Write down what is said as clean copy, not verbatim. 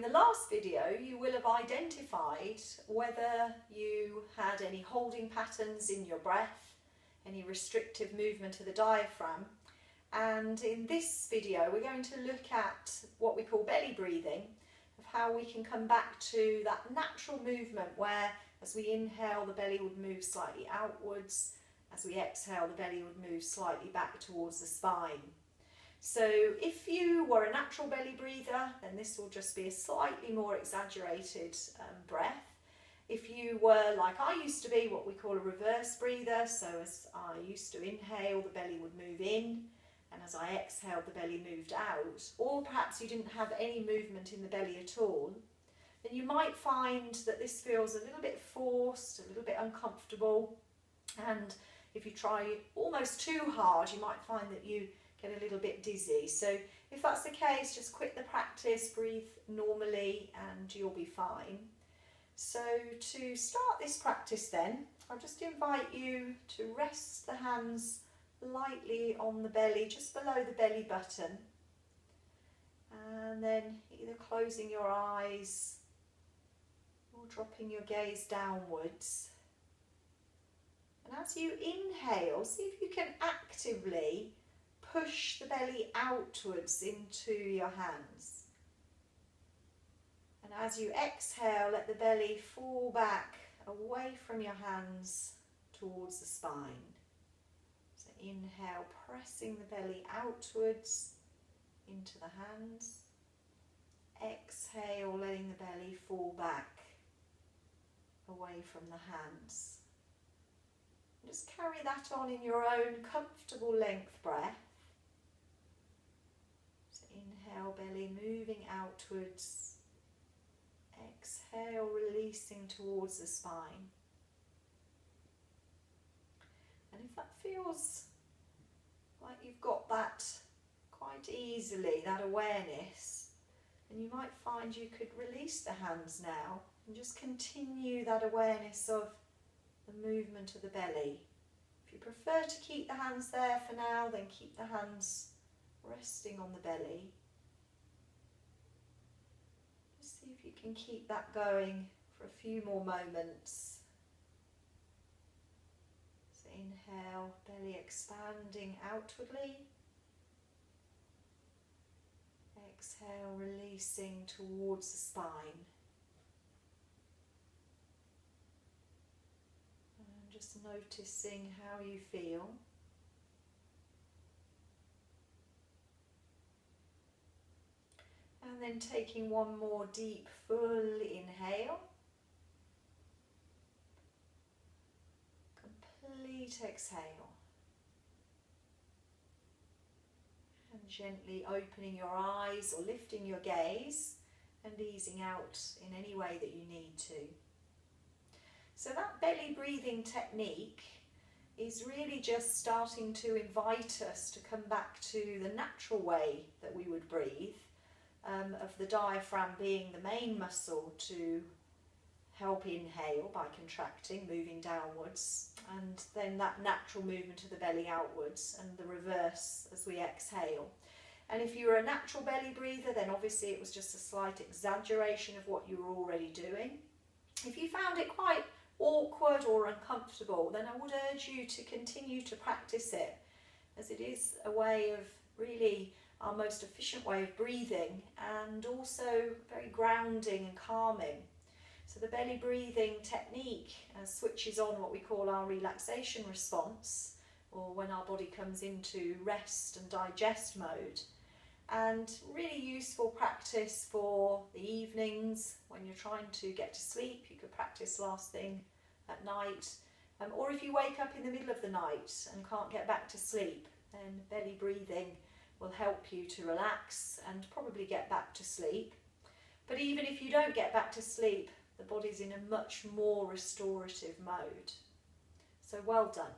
the last video you will have identified whether you had any holding patterns in your breath, any restrictive movement of the diaphragm, and in this video we're going to look at what we call belly breathing, of how we can come back to that natural movement where as we inhale the belly would move slightly outwards, as we exhale the belly would move slightly back towards the spine. So if you were a natural belly breather, then this will just be a slightly more exaggerated breath. If you were, like I used to be, what we call a reverse breather, so as I used to inhale, the belly would move in, and as I exhaled, the belly moved out, or perhaps you didn't have any movement in the belly at all, then you might find that this feels a little bit forced, a little bit uncomfortable, and if you try almost too hard, you might find that you get a little bit dizzy. So if that's the case, just quit the practice, breathe normally, and you'll be fine. So to start this practice then, I'll just invite you to rest the hands lightly on the belly, just below the belly button, and then either closing your eyes or dropping your gaze downwards. And as you inhale, see if you can actively push the belly outwards into your hands. And as you exhale, let the belly fall back away from your hands towards the spine. So inhale, pressing the belly outwards into the hands. Exhale, letting the belly fall back away from the hands. Just carry that on in your own comfortable length breath. So inhale, belly moving outwards. Exhale, releasing towards the spine. And if that feels like you've got that quite easily, that awareness, then you might find you could release the hands now and just continue that awareness of the movement of the belly. If you prefer to keep the hands there for now, then keep the hands resting on the belly. Just see if you can keep that going for a few more moments. So inhale, belly expanding outwardly. Exhale, releasing towards the spine. And just noticing how you feel. And then taking one more deep, full inhale. Complete exhale. And gently opening your eyes or lifting your gaze and easing out in any way that you need to. So that belly breathing technique is really just starting to invite us to come back to the natural way that we would breathe. Of the diaphragm being the main muscle to help inhale by contracting, moving downwards, and then that natural movement of the belly outwards and the reverse as we exhale. And if you were a natural belly breather, then obviously it was just a slight exaggeration of what you were already doing. If you found it quite awkward or uncomfortable, then I would urge you to continue to practice it, as it is a way of really our most efficient way of breathing, and also very grounding and calming. So the belly breathing technique switches on what we call our relaxation response, or when our body comes into rest and digest mode. And really useful practice for the evenings when you're trying to get to sleep. You could practice last thing at night, or if you wake up in the middle of the night and can't get back to sleep, then belly breathing will help you to relax and probably get back to sleep. But even if you don't get back to sleep, the body's in a much more restorative mode. So well done.